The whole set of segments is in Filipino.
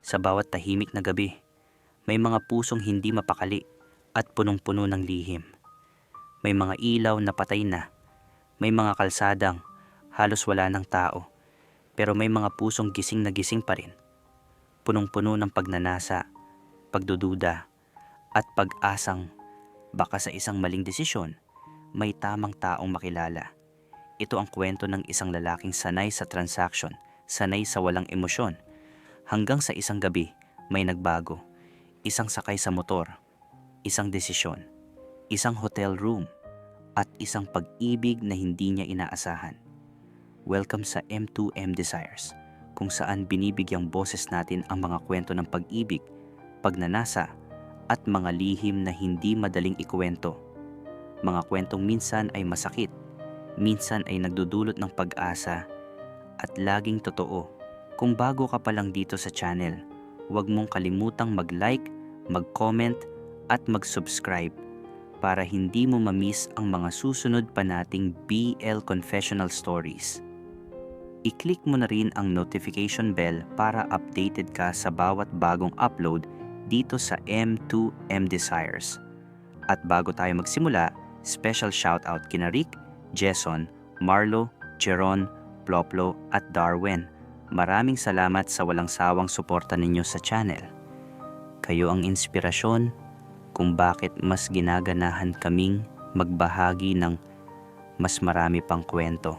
Sa bawat tahimik na gabi, may mga pusong hindi mapakali at punong-puno ng lihim. May mga ilaw na patay na, may mga kalsadang halos wala ng tao, pero may mga pusong gising na gising pa rin. Punong-puno ng pagnanasa, pagdududa, at pag-asang baka sa isang maling desisyon, may tamang taong makilala. Ito ang kwento ng isang lalaking sanay sa transaction, sanay sa walang emosyon. Hanggang sa isang gabi, may nagbago. Isang sakay sa motor, isang desisyon, isang hotel room, at isang pag-ibig na hindi niya inaasahan. Welcome sa M2M Desires, kung saan binibigyang boses natin ang mga kwento ng pag-ibig, pagnanasa, at mga lihim na hindi madaling ikuwento. Mga kwentong minsan ay masakit, minsan ay nagdudulot ng pag-asa, at laging totoo. Kung bago ka pa lang dito sa channel, huwag mong kalimutang mag-like, mag-comment, at mag-subscribe para hindi mo ma-miss ang mga susunod pa nating BL Confessional Stories. I-click mo na rin ang notification bell para updated ka sa bawat bagong upload dito sa M2M Desires. At bago tayo magsimula, special shoutout kina Rick, Jason, Marlo, Jeron, Ploplo at Darwin. Maraming salamat sa walang sawang suporta ninyo sa channel. Kayo ang inspirasyon kung bakit mas ginaganahan kaming magbahagi ng mas marami pang kwento.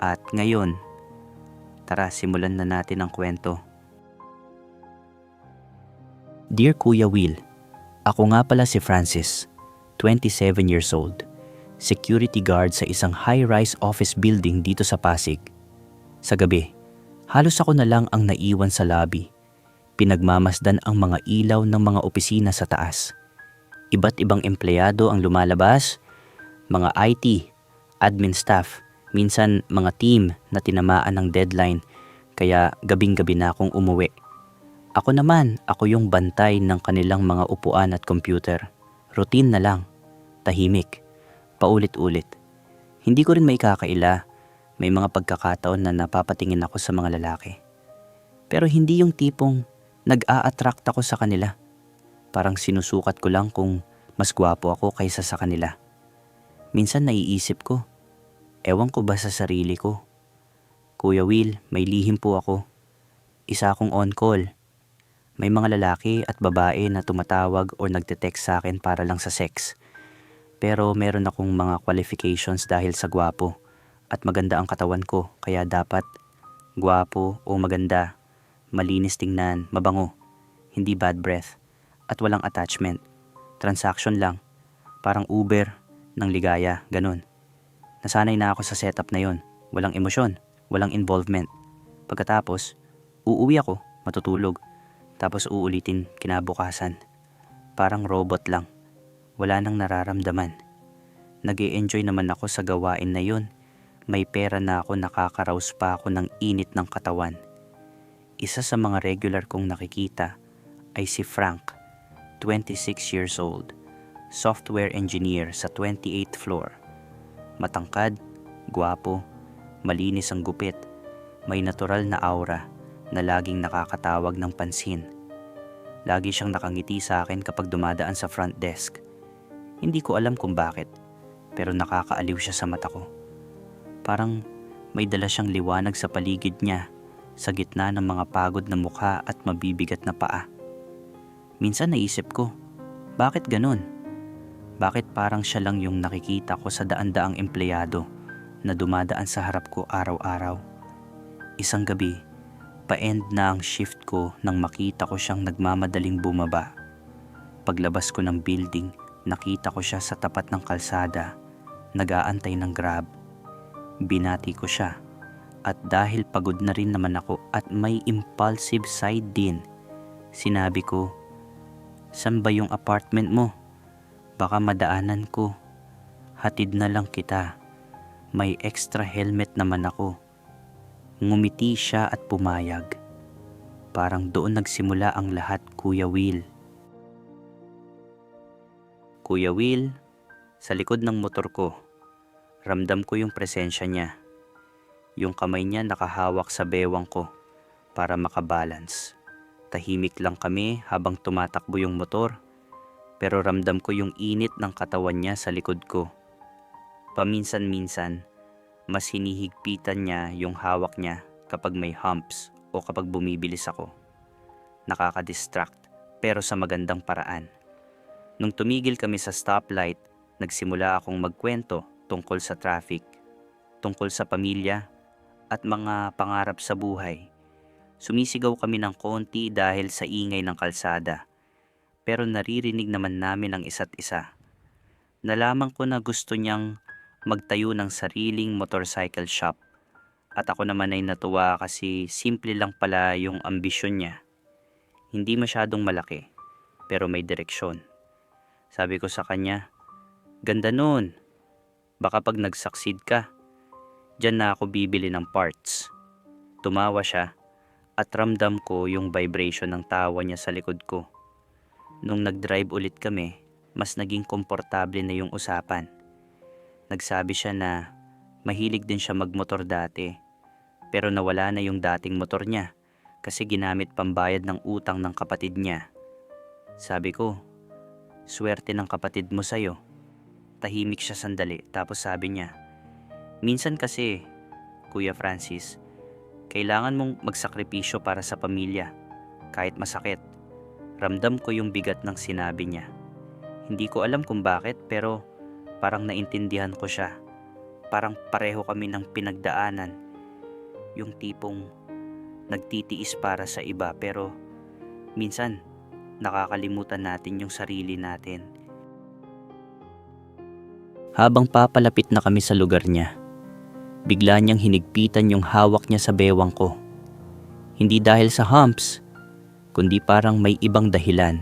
At ngayon, tara simulan na natin ang kwento. Dear Kuya Will, ako nga pala si Francis, 27 years old, security guard sa isang high-rise office building dito sa Pasig. Sa gabi, halos ako na lang ang naiwan sa lobby. Pinagmamasdan ang mga ilaw ng mga opisina sa taas. Iba't ibang empleyado ang lumalabas, mga IT, admin staff, minsan mga team na tinamaan ng deadline, kaya gabing-gabi na akong umuwi. Ako naman, ako yung bantay ng kanilang mga upuan at computer. Routine na lang, tahimik, paulit-ulit. Hindi ko rin maikakaila. May mga pagkakataon na napapatingin ako sa mga lalaki. Pero hindi yung tipong nag-a-attract ako sa kanila. Parang sinusukat ko lang kung mas gwapo ako kaysa sa kanila. Minsan naiisip ko, ewan ko ba sa sarili ko? Kuya Will, may lihim po ako. Isa akong on-call. May mga lalaki at babae na tumatawag o nagte-text sa akin para lang sa sex. Pero meron akong mga qualifications dahil sa gwapo. At maganda ang katawan ko, kaya dapat gwapo o maganda, malinis tingnan, mabango, hindi bad breath, at walang attachment. Transaction lang, parang Uber ng ligaya, ganun. Nasanay na ako sa setup na yon, walang emosyon, walang involvement. Pagkatapos, uuwi ako, matutulog, tapos uulitin kinabukasan. Parang robot lang, wala nang nararamdaman. Nag-e-enjoy naman ako sa gawain na yon. May pera na ako, nakakaraos pa ako ng init ng katawan. Isa sa mga regular kong nakikita ay si Frank, 26 years old, software engineer sa 28th floor. Matangkad, gwapo, malinis ang gupit, may natural na aura na laging nakakatawag ng pansin. Lagi siyang nakangiti sa akin kapag dumadaan sa front desk. Hindi ko alam kung bakit, pero nakakaaliw siya sa mata ko. Parang may dala siyang liwanag sa paligid niya, sa gitna ng mga pagod na mukha at mabibigat na paa. Minsan naisip ko, bakit ganun? Bakit parang siya lang yung nakikita ko sa daan-daang empleyado na dumadaan sa harap ko araw-araw? Isang gabi, pa-end na ang shift ko nang makita ko siyang nagmamadaling bumaba. Paglabas ko ng building, nakita ko siya sa tapat ng kalsada, nag-aantay ng Grab. Binati ko siya, at dahil pagod na rin naman ako at may impulsive side din, sinabi ko, "San ba yung apartment mo? Baka madaanan ko. Hatid na lang kita. May extra helmet naman ako." Ngumiti siya at pumayag. Parang doon nagsimula ang lahat, Kuya Will. Kuya Will, sa likod ng motor ko, ramdam ko yung presensya niya. Yung kamay niya nakahawak sa bewang ko para makabalance. Tahimik lang kami habang tumatakbo yung motor, pero ramdam ko yung init ng katawan niya sa likod ko. Paminsan-minsan, mas hinihigpitan niya yung hawak niya kapag may humps o kapag bumibilis ako. Nakaka-distract, pero sa magandang paraan. Nung tumigil kami sa stoplight, nagsimula akong magkwento tungkol sa traffic, tungkol sa pamilya, at mga pangarap sa buhay. Sumisigaw kami ng konti dahil sa ingay ng kalsada, pero naririnig naman namin ang isa't isa. Nalaman ko na gusto niyang magtayo ng sariling motorcycle shop, at ako naman ay natuwa kasi simple lang pala yung ambisyon niya. Hindi masyadong malaki, pero may direksyon. Sabi ko sa kanya, "Ganda nun. Baka pag nag-succeed ka, diyan na ako bibili ng parts." Tumawa siya at ramdam ko yung vibration ng tawa niya sa likod ko. Nung nag-drive ulit kami, mas naging komportable na yung usapan. Nagsabi siya na mahilig din siya magmotor dati, pero nawala na yung dating motor niya kasi ginamit pambayad ng utang ng kapatid niya. Sabi ko, "Swerte ng kapatid mo sa'yo." Tahimik siya sandali tapos sabi niya, "Minsan kasi, Kuya Francis, kailangan mong magsakripisyo para sa pamilya, kahit masakit." Ramdam ko yung bigat ng sinabi niya. Hindi ko alam kung bakit, pero parang naintindihan ko siya. Parang pareho kami ng pinagdaanan. Yung tipong nagtitiis para sa iba, pero minsan nakakalimutan natin yung sarili natin. Habang papalapit na kami sa lugar niya, bigla niyang hinigpitan yung hawak niya sa bewang ko. Hindi dahil sa humps, kundi parang may ibang dahilan.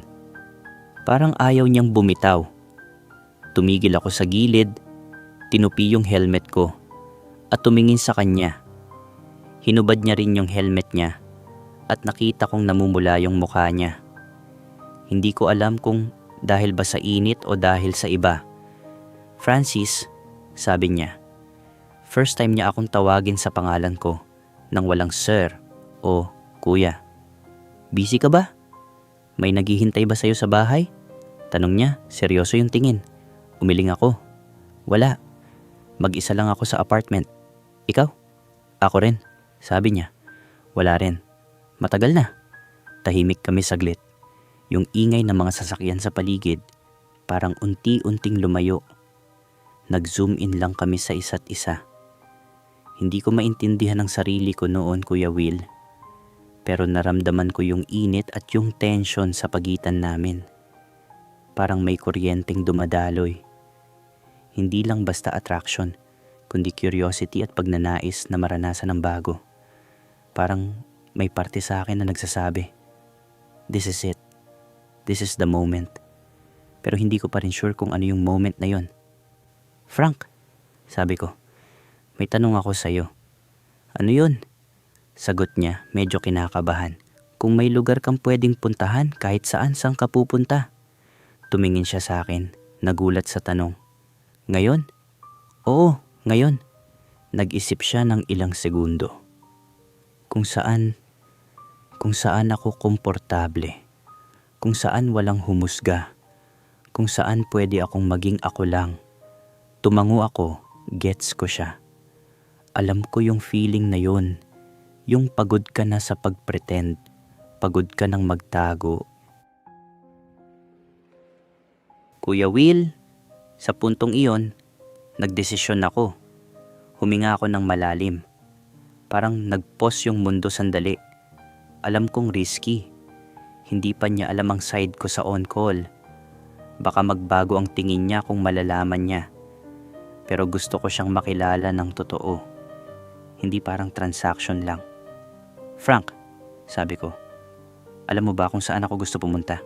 Parang ayaw niyang bumitaw. Tumigil ako sa gilid, tinupi yung helmet ko, at tumingin sa kanya. Hinubad niya rin yung helmet niya, at nakita kong namumula yung mukha niya. Hindi ko alam kung dahil ba sa init o dahil sa iba. "Francis," sabi niya. First time niya akong tawagin sa pangalan ko nang walang sir o kuya. "Busy ka ba? May naghihintay ba sa'yo sa bahay?" Tanong niya, seryoso yung tingin. Umiling ako. "Wala. Mag-isa lang ako sa apartment. Ikaw?" "Ako rin," sabi niya. "Wala rin. Matagal na." Tahimik kami saglit. Yung ingay ng mga sasakyan sa paligid parang unti-unting lumayo. Nag-zoom in lang kami sa isa't isa. Hindi ko maintindihan ang sarili ko noon, Kuya Will. Pero naramdaman ko yung init at yung tension sa pagitan namin. Parang may kuryenteng dumadaloy. Hindi lang basta attraction, kundi curiosity at pagnanais na maranasan ng bago. Parang may parte sa akin na nagsasabi, "This is it. This is the moment." Pero hindi ko pa rin sure kung ano yung moment na yon. "Frank," sabi ko, "may tanong ako sa'yo." "Ano yun?" Sagot niya, medyo kinakabahan. "Kung may lugar kang pwedeng puntahan kahit saan ka pupunta." Tumingin siya sa akin, nagulat sa tanong. "Ngayon?" "Oo, ngayon." Nag-isip siya ng ilang segundo. Kung saan ako komportable. Kung saan walang humusga. Kung saan pwede akong maging ako lang. Tumango ako, gets ko siya. Alam ko yung feeling na yun. Yung pagod ka na sa pagpretend. Pagod ka ng magtago. Kuya Will, sa puntong iyon, nagdesisyon ako. Huminga ako ng malalim. Parang nag-pause yung mundo sandali. Alam kong risky. Hindi pa niya alam ang side ko sa on-call. Baka magbago ang tingin niya kung malalaman niya. Pero gusto ko siyang makilala ng totoo. Hindi parang transaction lang. "Frank," sabi ko, "alam mo ba kung saan ako gusto pumunta?"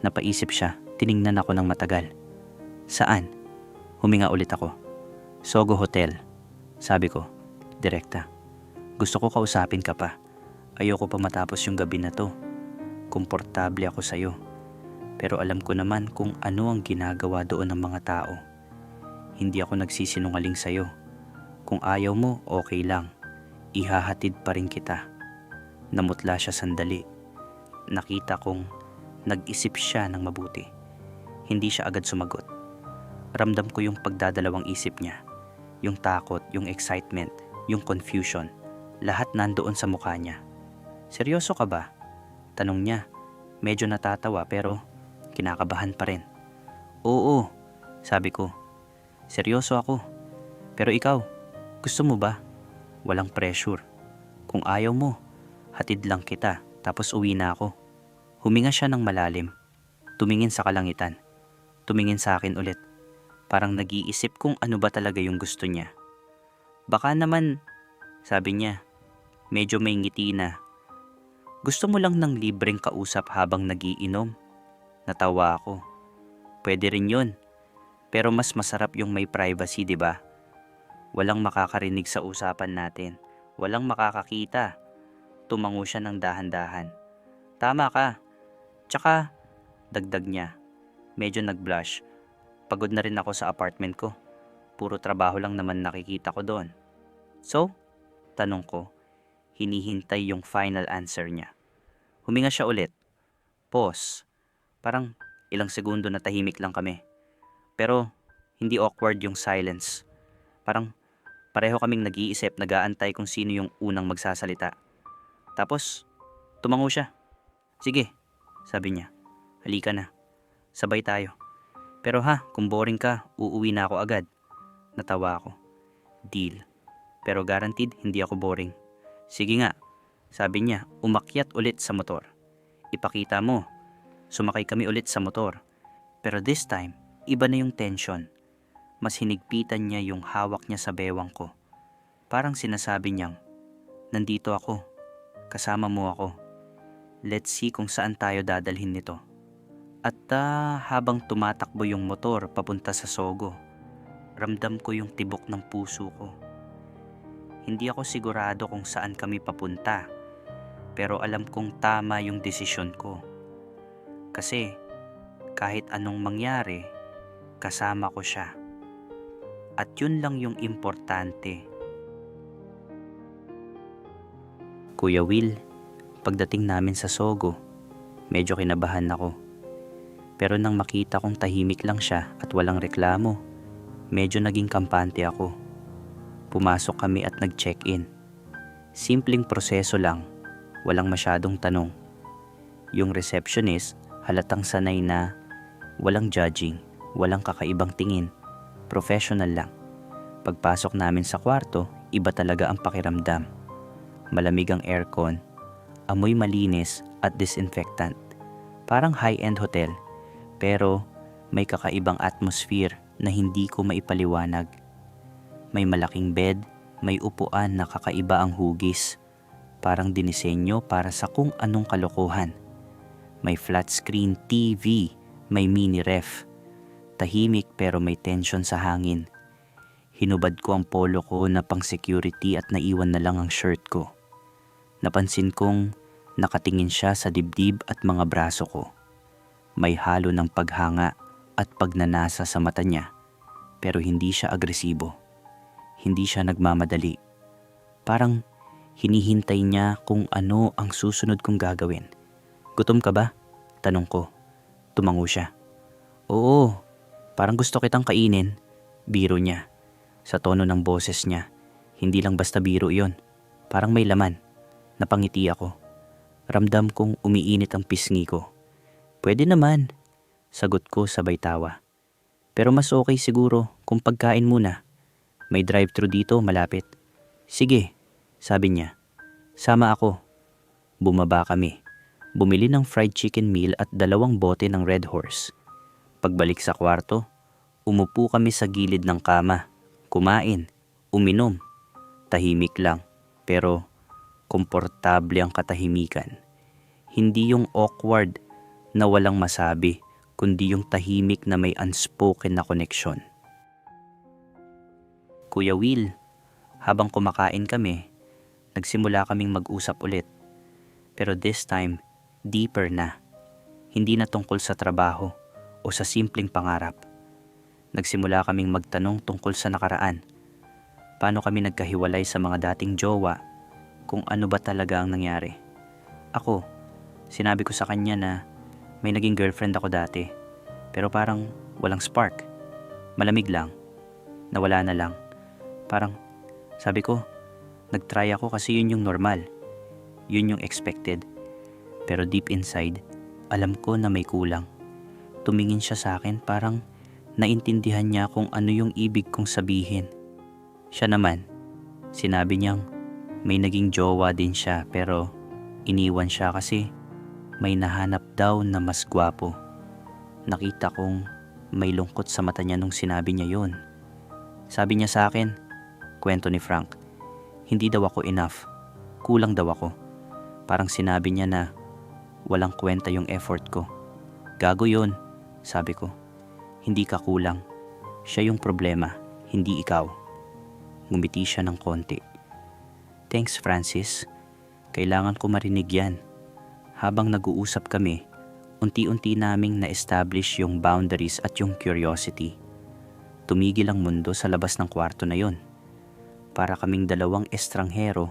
Napaisip siya, tiningnan ako ng matagal. "Saan?" Huminga ulit ako. "Sogo Hotel," sabi ko, direkta. "Gusto ko kausapin ka pa. Ayoko pa matapos yung gabi na to. Komportable ako sa'yo. Pero alam ko naman kung ano ang ginagawa doon ng mga tao. Hindi ako nagsisinungaling sa'yo. Kung ayaw mo, okay lang. Ihahatid pa rin kita." Namutla siya sandali. Nakita kong nag-isip siya ng mabuti. Hindi siya agad sumagot. Ramdam ko yung pagdadalawang isip niya. Yung takot, yung excitement, yung confusion. Lahat nandoon sa mukha niya. "Seryoso ka ba?" Tanong niya. Medyo natatawa pero kinakabahan pa rin. "Oo," sabi ko. "Seryoso ako. Pero ikaw, gusto mo ba?" Walang pressure. "Kung ayaw mo, hatid lang kita tapos uwi na ako." Huminga siya ng malalim. Tumingin sa kalangitan. Tumingin sa akin ulit. Parang nag-iisip kung ano ba talaga yung gusto niya. "Baka naman," sabi niya. Medyo may ngiti na. "Gusto mo lang ng libreng kausap habang nagiinom?" Natawa ako. "Pwede rin yun. Pero mas masarap yung may privacy, di ba? Walang makakarinig sa usapan natin. Walang makakakita." Tumango siya ng dahan-dahan. "Tama ka. Tsaka," dagdag niya, medyo nag-blush, "pagod na rin ako sa apartment ko. Puro trabaho lang naman nakikita ko doon." "So?" tanong ko, hinihintay yung final answer niya. Huminga siya ulit. Pause. Parang ilang segundo na tahimik lang kami. Pero hindi awkward yung silence. Parang pareho kaming nag-iisip, nag-aantay kung sino yung unang magsasalita. Tapos tumango siya. "Sige," sabi niya. "Halika na. Sabay tayo. Pero kung boring ka, uuwi na ako agad." Natawa ako. Deal. Pero guaranteed hindi ako boring. "Sige nga," sabi niya, umakyat ulit sa motor. Ipakita mo. Sumakay kami ulit sa motor. Pero this time, iba na yung tension. Mas hinigpitan niya yung hawak niya sa bewang ko. Parang sinasabi niyang, "Nandito ako. Kasama mo ako. Let's see kung saan tayo dadalhin nito." At habang tumatakbo yung motor papunta sa Sogo, ramdam ko yung tibok ng puso ko. Hindi ako sigurado kung saan kami papunta, pero alam kong tama yung desisyon ko. Kasi kahit anong mangyari, kasama ko siya. At yun lang yung importante. Kuya Will, pagdating namin sa Sogo, medyo kinabahan ako. Pero nang makita kong tahimik lang siya at walang reklamo, medyo naging kampante ako. Pumasok kami at nag-check-in. Simpleng proseso lang, walang masyadong tanong. Yung receptionist, halatang sanay na walang judging, walang kakaibang tingin. Professional lang. Pagpasok namin sa kwarto, iba talaga ang pakiramdam. Malamig ang aircon, amoy malinis at disinfectant. Parang high-end hotel, pero may kakaibang atmosphere na hindi ko maipaliwanag. May malaking bed, may upuan na kakaiba ang hugis. Parang dinisenyo para sa kung anong kalokohan. May flat screen TV, may mini ref. Tahimik pero may tension sa hangin. Hinubad ko ang polo ko na pang security at naiwan na lang ang shirt ko. Napansin kong nakatingin siya sa dibdib at mga braso ko. May halo ng paghanga at pagnanasa sa mata niya, pero hindi siya agresibo. Hindi siya nagmamadali. Parang hinihintay niya kung ano ang susunod kong gagawin. "Gutom ka ba?" tanong ko. Tumango siya. "Oo, parang gusto kitang kainin." Biro niya. Sa tono ng boses niya, hindi lang basta biro yon. Parang may laman. Napangiti ako. Ramdam kong umiinit ang pisngi ko. "Pwede naman," sagot ko sabay tawa. "Pero mas okay siguro kung pagkain muna. May drive-thru dito malapit." "Sige," sabi niya. "Sama ako." Bumaba kami. Bumili ng fried chicken meal at 2 bote ng Red Horse. Pagbalik sa kwarto, umupo kami sa gilid ng kama. Kumain, uminom. Tahimik lang, pero komportable ang katahimikan. Hindi yung awkward na walang masabi, kundi yung tahimik na may unspoken na connection. Kuya Will, habang kumakain kami, nagsimula kaming mag-usap ulit. Pero this time, deeper na. Hindi na tungkol sa trabaho o sa simpleng pangarap. Nagsimula kaming magtanong tungkol sa nakaraan. Paano kami nagkahiwalay sa mga dating jowa? Kung ano ba talaga ang nangyari? Ako, Sinabi ko sa kanya na may naging girlfriend ako dati, pero parang walang spark. Malamig lang, nawala na lang. Parang, sabi ko, nag-try ako kasi yun yung normal. Yun yung expected. Pero deep inside, alam ko na may kulang. Tumingin siya sa akin, parang naintindihan niya kung ano yung ibig kong sabihin. Siya naman, sinabi niyang may naging jowa din siya pero iniwan siya kasi may nahanap daw na mas gwapo. Nakita kong may lungkot sa mata niya nung sinabi niya yun. Sabi niya sa akin, kwento ni Frank, hindi daw ako enough. Kulang daw ako. Parang sinabi niya na walang kwenta yung effort ko. Gago yun, sabi ko. Hindi ka kulang. Siya yung problema, hindi ikaw. Ngumiti siya ng konti. Thanks, Francis. Kailangan ko marinig yan. Habang nag-uusap kami, unti-unti naming na-establish yung boundaries at yung curiosity. Tumigil ang mundo sa labas ng kwarto na yon. Para kaming dalawang estranghero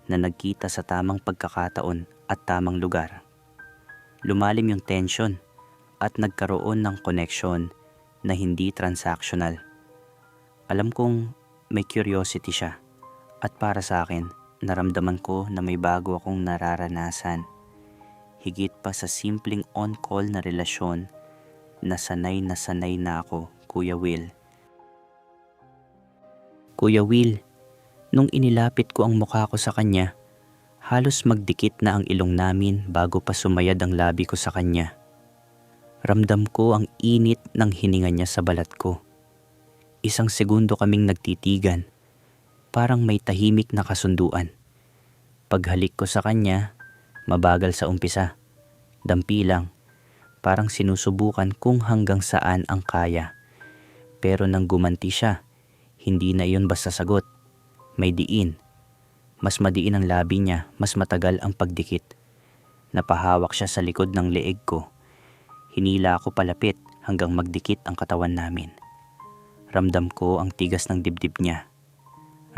na nagkita sa tamang pagkakataon at tamang lugar. Lumalim yung tension at nagkaroon ng connection na hindi transactional. Alam kong may curiosity siya at para sa akin, naramdaman ko na may bago akong nararanasan. Higit pa sa simpleng on-call na relasyon na sanay na ako, Kuya Will. Kuya Will, nung inilapit ko ang mukha ko sa kanya, halos magdikit na ang ilong namin bago pa sumayad ang labi ko sa kanya. Ramdam ko ang init ng hininga niya sa balat ko. Isang segundo kaming nagtitigan, parang may tahimik na kasunduan. Paghalik ko sa kanya, mabagal sa umpisa. Dampi lang, parang sinusubukan kung hanggang saan ang kaya. Pero nang gumanti siya, hindi na iyon basta sagot. May diin. Mas madiin ang labi niya, mas matagal ang pagdikit. Napahawak siya sa likod ng leeg ko. Hinila ako palapit hanggang magdikit ang katawan namin. Ramdam ko ang tigas ng dibdib niya.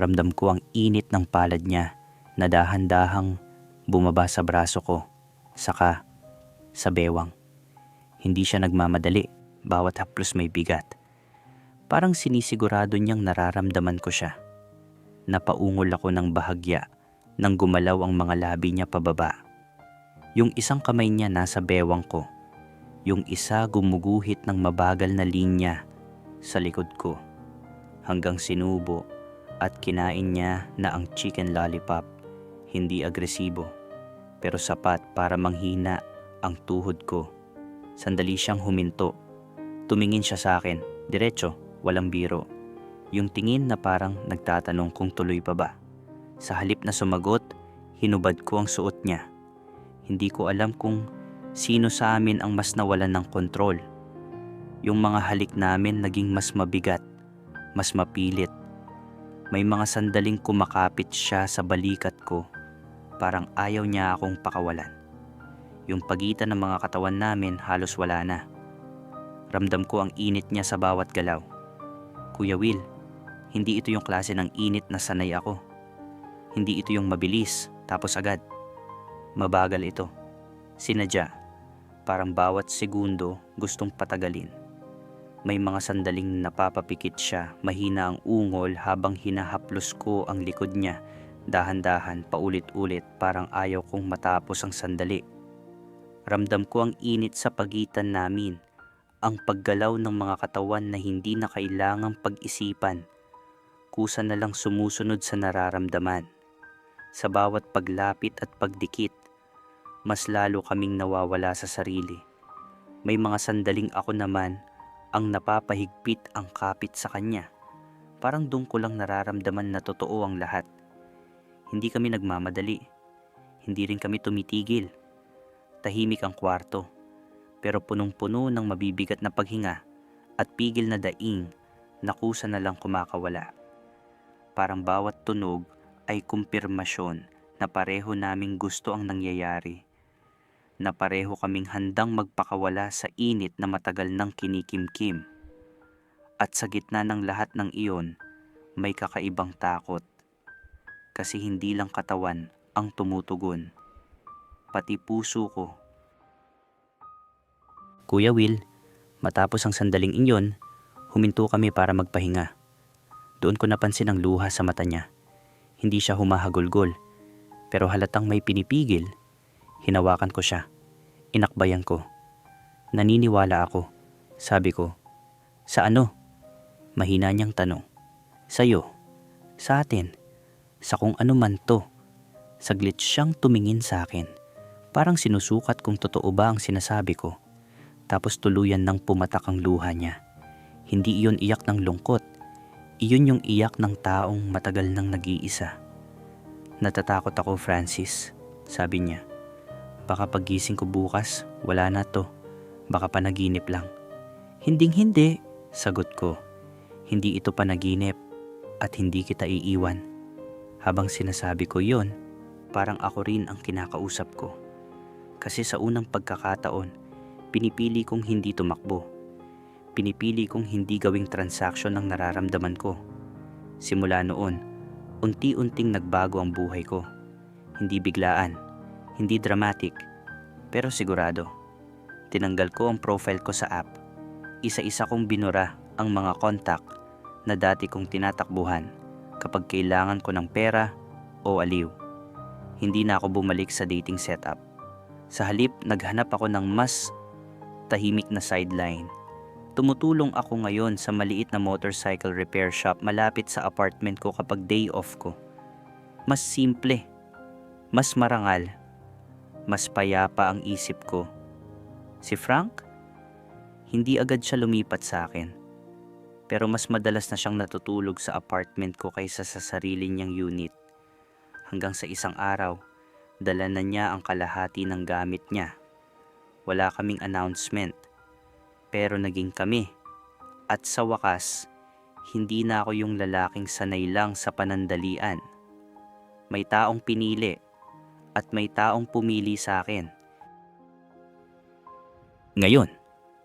Ramdam ko ang init ng palad niya na dahan-dahang bumaba sa braso ko, saka sa bewang. Hindi siya nagmamadali, bawat haplos may bigat. Parang sinisigurado niyang nararamdaman ko siya. Napaungol ako ng bahagya nang gumalaw ang mga labi niya pababa. Yung isang kamay niya nasa bewang ko. Yung isa gumuguhit ng mabagal na linya sa likod ko. Hanggang sinubo at kinain niya na ang chicken lollipop. Hindi agresibo, pero sapat para manghina ang tuhod ko. Sandali siyang huminto. Tumingin siya sa akin, diretso, walang biro. Yung tingin na parang nagtatanong kung tuloy pa ba. Sa halip na sumagot, hinubad ko ang suot niya. Hindi ko alam kung sino sa amin ang mas nawalan ng kontrol. Yung mga halik namin naging mas mabigat, mas mapilit. May mga sandaling kumakapit siya sa balikat ko, parang ayaw niya akong pakawalan. Yung pagitan ng mga katawan namin halos wala na. Ramdam ko ang init niya sa bawat galaw. Kuya Will, hindi ito yung klase ng init na sanay ako. Hindi ito yung mabilis, tapos agad. Mabagal ito. Sinadya. Parang bawat segundo gustong patagalin. May mga sandaling napapapikit siya, mahina ang ungol habang hinahaplos ko ang likod niya. Dahan-dahan, paulit-ulit, parang ayaw kong matapos ang sandali. Ramdam ko ang init sa pagitan namin. Ang paggalaw ng mga katawan na hindi na kailangang pag-isipan. Kusa na lang sumusunod sa nararamdaman. Sa bawat paglapit at pagdikit, mas lalo kaming nawawala sa sarili. May mga sandaling ako naman ang napapahigpit ang kapit sa kanya. Parang doon ko lang nararamdaman na totoo ang lahat. Hindi kami nagmamadali. Hindi rin kami tumitigil. Tahimik ang kwarto, pero punong-puno ng mabibigat na paghinga at pigil na daing na kusa na lang kumakawala. Parang bawat tunog ay kumpirmasyon na pareho naming gusto ang nangyayari. Na pareho kaming handang magpakawala sa init na matagal nang kinikimkim. At sa gitna ng lahat ng iyon, may kakaibang takot. Kasi hindi lang katawan ang tumutugon. pati puso ko. Kuya Will, matapos ang sandaling iyon, huminto kami para magpahinga. Doon ko napansin ang luha sa mata niya. Hindi siya humahagulgol, pero halatang may pinipigil. Hinawakan ko siya. Inakbayan ko. Naniniwala ako. Sabi ko, sa ano? Mahina niyang tanong. Sa'yo. Sa atin. Sa kung ano man to. Saglit siyang tumingin sa akin. Parang sinusukat kung totoo ba ang sinasabi ko. Tapos tuluyan nang pumatak ang luha niya. Hindi iyon iyak ng lungkot. Iyon yung iyak ng taong matagal nang nag-iisa. Natatakot ako, Francis, sabi niya. Baka paggising ko bukas, wala na to. Baka panaginip lang. Hinding-hindi, sagot ko. Hindi ito panaginip at hindi kita iiwan. Habang sinasabi ko yon, parang ako rin ang kinakausap ko. Kasi sa unang pagkakataon, pinipili kong hindi tumakbo. Pinipili kong hindi gawing transaksyon ang nararamdaman ko. Simula noon, unti-unting nagbago ang buhay ko. Hindi biglaan, hindi dramatic, pero sigurado. Tinanggal ko ang profile ko sa app. Isa-isa kong binura ang mga contact na dati kong tinatakbuhan kapag kailangan ko ng pera o aliw. Hindi na ako bumalik sa dating setup. Sa halip, naghanap ako ng mas tahimik na sideline. Tumutulong ako ngayon sa maliit na motorcycle repair shop malapit sa apartment ko kapag day off ko. Mas simple, mas marangal, mas payapa ang isip ko. Si Frank? Hindi agad siya lumipat sa akin. Pero mas madalas na siyang natutulog sa apartment ko kaysa sa sarili niyang unit. Hanggang sa isang araw, dala na niya ang kalahati ng gamit niya. Wala kaming announcement. Pero naging kami. At sa wakas, hindi na ako yung lalaking sanay lang sa panandalian. May taong pinili at may taong pumili sa akin. Ngayon,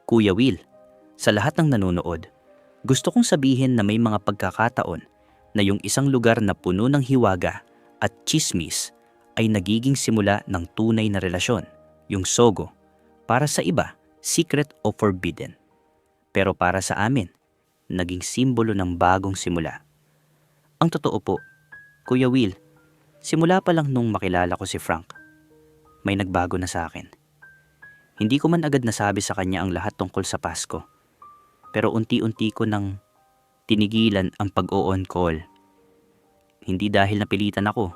Kuya Will, sa lahat ng nanonood, gusto kong sabihin na may mga pagkakataon na yung isang lugar na puno ng hiwaga at tsismis ay nagiging simula ng tunay na relasyon, yung sogo. Para sa iba, secret o forbidden. Pero para sa amin, naging simbolo ng bagong simula. Ang totoo po, Kuya Will, simula pa lang nung makilala ko si Frank, may nagbago na sa akin. Hindi ko man agad nasabi sa kanya ang lahat tungkol sa Pasko, pero unti-unti ko nang tinigilan ang pag-o-on call. Hindi dahil napilitan ako,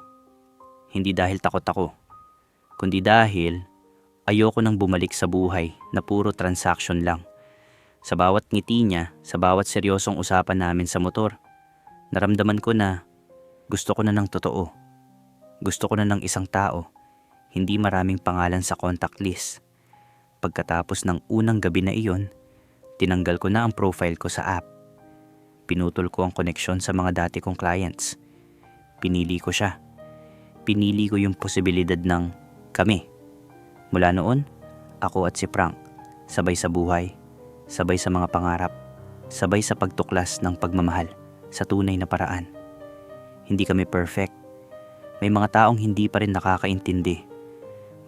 hindi dahil takot ako, kundi dahil ayoko nang bumalik sa buhay na puro transaction lang. Sa bawat ngiti niya, sa bawat seryosong usapan namin sa motor, naramdaman ko na gusto ko na ng totoo. Gusto ko na ng isang tao, hindi maraming pangalan sa contact list. Pagkatapos ng unang gabi na iyon, tinanggal ko na ang profile ko sa app. Pinutol ko ang koneksyon sa mga dati kong clients. Pinili ko siya. Pinili ko yung posibilidad ng kami. Mula noon, ako at si Frank, sabay sa buhay, sabay sa mga pangarap, sabay sa pagtuklas ng pagmamahal sa tunay na paraan. Hindi kami perfect. May mga taong hindi pa rin nakakaintindi.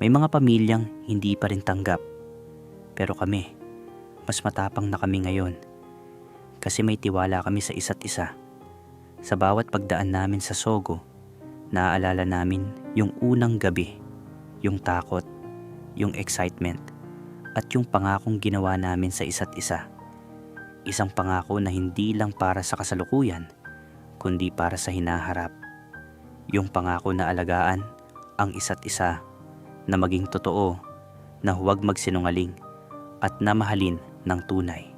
May mga pamilyang hindi pa rin tanggap. Pero kami, mas matapang na kami ngayon. Kasi may tiwala kami sa isa't isa. Sa bawat pagdaan namin sa Sogo, naaalala namin yung unang gabi, yung takot, yung excitement, at yung pangakong ginawa namin sa isa't isa. Isang pangako na hindi lang para sa kasalukuyan, kundi para sa hinaharap. Yung pangako na alagaan ang isa't isa, na maging totoo, na huwag magsinungaling, at na mahalin ng tunay.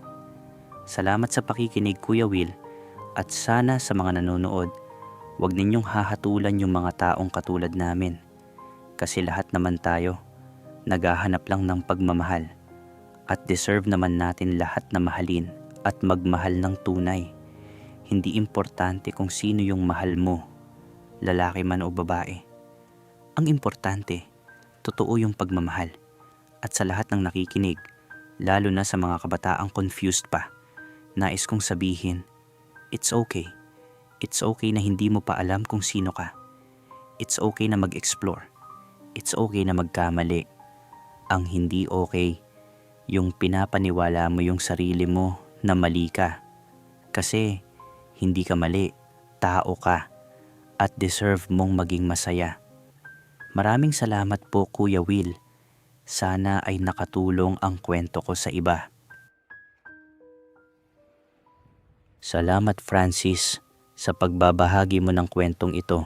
Salamat sa pakikinig, Kuya Will, at sana sa mga nanonood, huwag ninyong hahatulan yung mga taong katulad namin. Kasi lahat naman tayo, naghahanap lang ng pagmamahal, at deserve naman natin lahat na mahalin at magmahal ng tunay. Hindi importante kung sino yung mahal mo, lalaki man o babae. Ang importante, totoo yung pagmamahal. At sa lahat ng nakikinig, lalo na sa mga kabataang confused pa, nais kong sabihin, it's okay. It's okay na hindi mo pa alam kung sino ka. It's okay na mag-explore. It's okay na magkamali. Ang hindi okay, yung pinapaniwala mo yung sarili mo na mali ka. Kasi hindi ka mali, tao ka, at deserve mong maging masaya. Maraming salamat po Kuya Will. Sana ay nakatulong ang kwento ko sa iba. Salamat Francis sa pagbabahagi mo ng kwentong ito.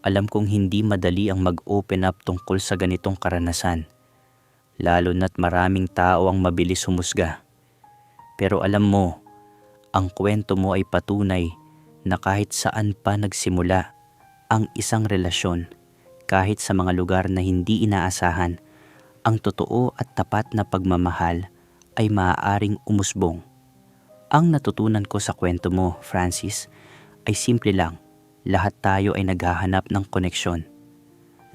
Alam kong hindi madali ang mag-open up tungkol sa ganitong karanasan, lalo na't maraming tao ang mabilis humusga. Pero alam mo, ang kwento mo ay patunay na kahit saan pa nagsimula ang isang relasyon, kahit sa mga lugar na hindi inaasahan, ang totoo at tapat na pagmamahal ay maaaring umusbong. Ang natutunan ko sa kwento mo, Francis, ay simple lang. Lahat tayo ay naghahanap ng koneksyon.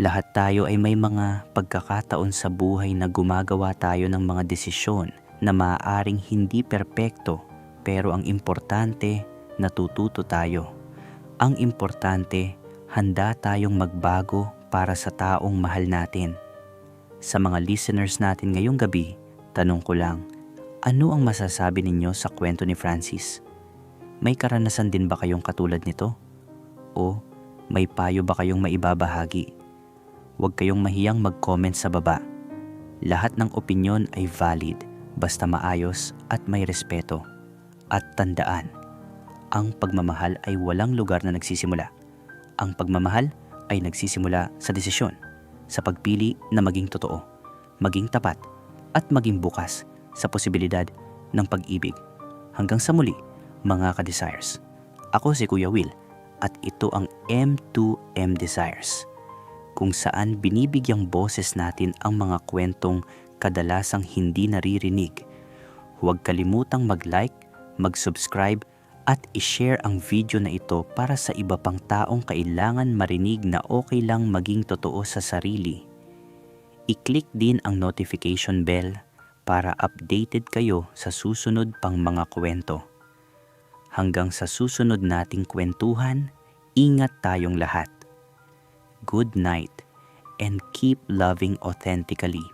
Lahat tayo ay may mga pagkakataon sa buhay na gumagawa tayo ng mga desisyon na maaaring hindi perpekto, pero ang importante, natututo tayo. Ang importante, handa tayong magbago para sa taong mahal natin. Sa mga listeners natin ngayong gabi, tanong ko lang, ano ang masasabi ninyo sa kwento ni Francis? May karanasan din ba kayong katulad nito? O may payo ba kayong maibabahagi? Huwag kayong mahiyang mag-comment sa baba. Lahat ng opinyon ay valid, basta maayos at may respeto. At tandaan, ang pagmamahal ay walang lugar na nagsisimula. Ang pagmamahal ay nagsisimula sa desisyon, sa pagpili na maging totoo, maging tapat, at maging bukas sa posibilidad ng pag-ibig. Hanggang sa muli, mga ka-desires. Ako si Kuya Will at ito ang M2M Desires, kung saan binibigyang boses natin ang mga kwentong kadalasang hindi naririnig. Huwag kalimutang mag-like, mag-subscribe at i-share ang video na ito para sa iba pang taong kailangan marinig na okay lang maging totoo sa sarili. I-click din ang notification bell para updated kayo sa susunod pang mga kwento. Hanggang sa susunod nating kwentuhan, ingat tayong lahat. Good night and keep loving authentically.